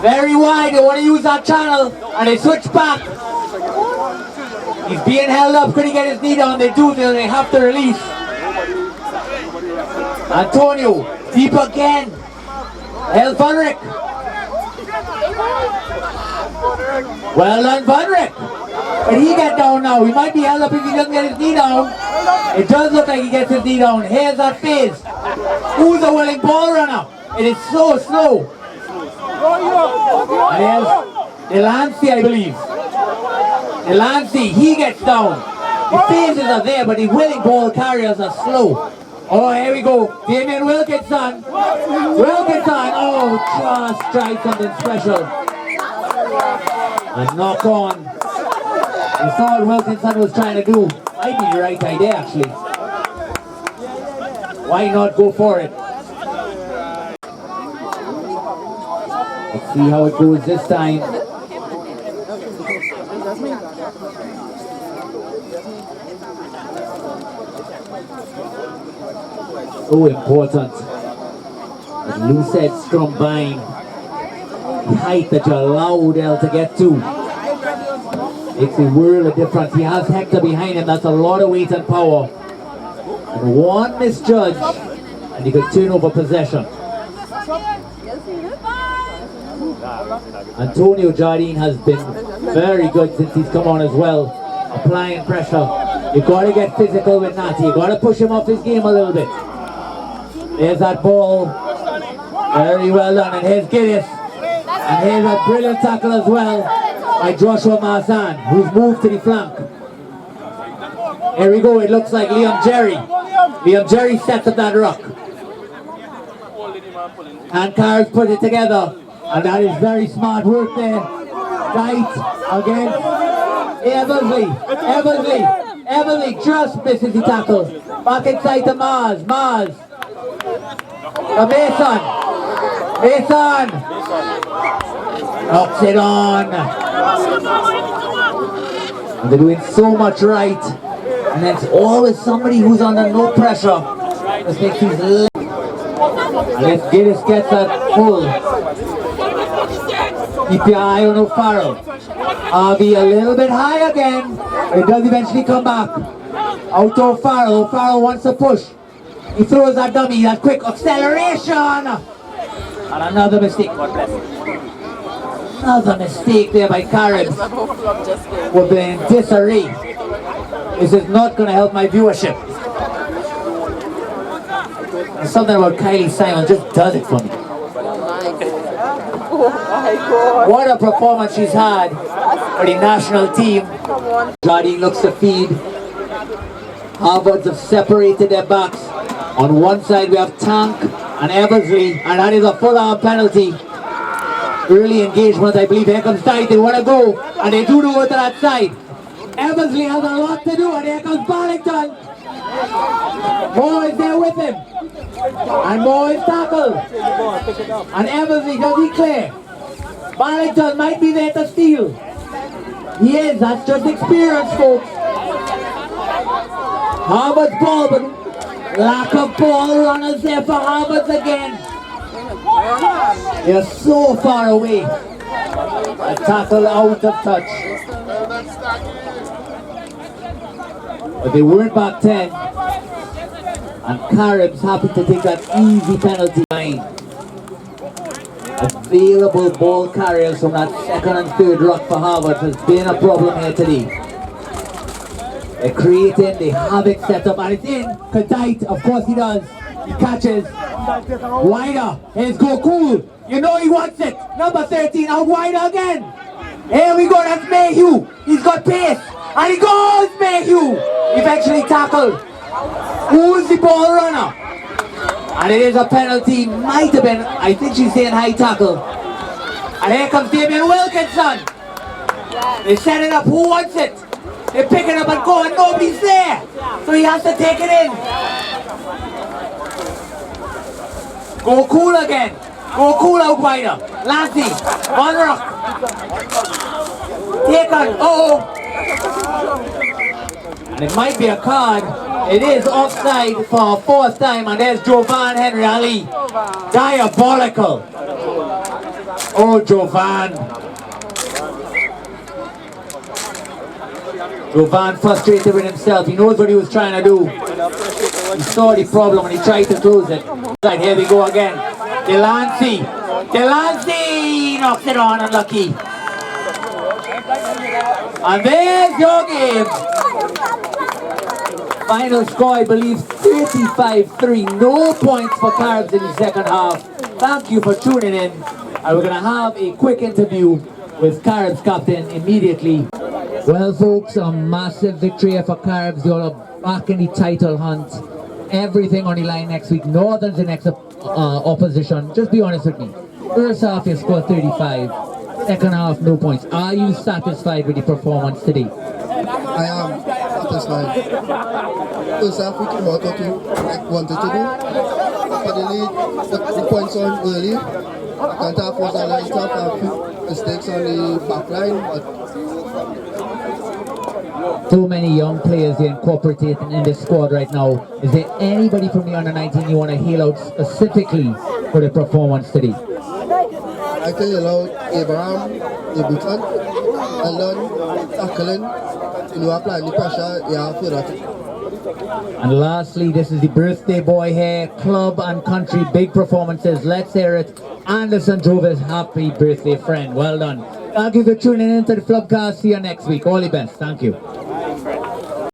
very wide. They want to use that channel and they switch back. He's being held up. Could he get his knee down? They do. They have to release. Antonio, deep again. Held Vulric. Well done, Vulric. But he get down now. He might be held up if he doesn't get his knee down. It does look like he gets his knee down. Here's that phase. Who's a willing ball runner? It is so slow. And here's Delancey, I believe. Delancey, he gets down. The phases are there, but the willing ball carriers are slow. Oh, here we go. Damien Wilkinson. Wilkinson. Oh, just tried something special. And knock on. You saw what Wilkinson was trying to do. Might be the right idea, actually. Why not go for it? Let's see how it goes this time. So important. As Lou said, scrum bind. The height that you allow Odell to get to makes a world of difference. He has Hector behind him. That's a lot of weight and power. And one misjudge, and you could turn over possession. Antonio Jardine has been very good since he's come on as well. Applying pressure. You've got to get physical with Natty. You've got to push him off his game a little bit. There's that ball. Very well done. And here's Gillis. And here's a brilliant tackle as well by Joshua Marzan, who's moved to the flank. Here we go. It looks like Liam Jerry. Liam Jerry sets up that ruck. And Caribs put it together. And that is very smart work there. Right against Eversley. Eversley just misses the tackle. Back inside to Mars. Mason knocks it on. And they're doing so much right. And it's always somebody who's under no pressure. Just makes these legs. And if Gillis gets that pull, keep your eye on O'Farrell. Be a little bit high again. It does eventually come back. Out to O'Farrell. O'Farrell wants to push. He throws that dummy, that quick acceleration! And another mistake. Another mistake there by Caribs. We're in disarray. This is not going to help my viewership. There's something about Kylie Simon just does it for me. What a performance she's had for the national team. Jardine looks to feed. Harvards have separated their backs. On one side we have Tank and Eversley, and that is a full arm penalty. Early engagement, I believe. Here comes Dyke. They want to go, and they do go to that side. Eversley has a lot to do, and here comes Barlington. Moore is there with him. And Moore is tackled. And Eversley, does he clear? Barlington might be there to steal. He is, that's just experience, folks. Harvard's ball, but lack of ball runners there for Harvard's again. They're so far away. A tackle out of touch. But they weren't back 10. And Caribs happy to take that easy penalty line. Available ball carriers from that second and third ruck for Harvard has been a problem here today. They're creating, they have it set up, and it's in. Kadite, of course he does. He catches. Wider. Here's Go Cool. You know he wants it. Number 13 out wider again. Here we go, that's Mayhew. He's got pace. And he goes, Mayhew. Eventually tackled. Who's the ball runner? And it is a penalty. Might have been, I think she's saying high tackle. And here comes Damien Wilkinson. They set it up. Who wants it? They pick it up and go, and nobody's there. So he has to take it in. Go Cool again. Go Cool out wider. Lancy. One rock. Take on. Oh. And it might be a card. It is offside for a fourth time, and there's Jovan Henry Ali. Diabolical. Oh, Jovan. Jovan frustrated with himself. He knows what he was trying to do. He saw the problem and he tried to close it. Right, here we go again. Delancey. Delancey knocks it on, unlucky. And there's your game. Final score, I believe, 35-3. No points for Caribs in the second half. Thank you for tuning in. And we're going to have a quick interview with Caribs captain immediately. Well, folks, a massive victory for Caribs. They are back in the title hunt. everything on the line next week. Northern's the next opposition. Just be honest with me. First half you scored 35. Second half, no points. Are you satisfied with the performance today? I am satisfied. First half we came out what we wanted to do. For the lead, the points on early. Second half was a line top, a few mistakes on the back line, but so many young players are incorporated in this squad right now. Is there anybody from the under 19 you want to hail out specifically for the performance today? I can yell out Abraham, Ibutan, Eldon, Tackling. You know, applying the pressure, yeah, I feel that. And lastly, this is the birthday boy here, club and country, big performances. Let's hear it. Anderson Drover's happy birthday friend. Well done. Thank you for tuning in to the Flubcast. See you next week. All the best. Thank you.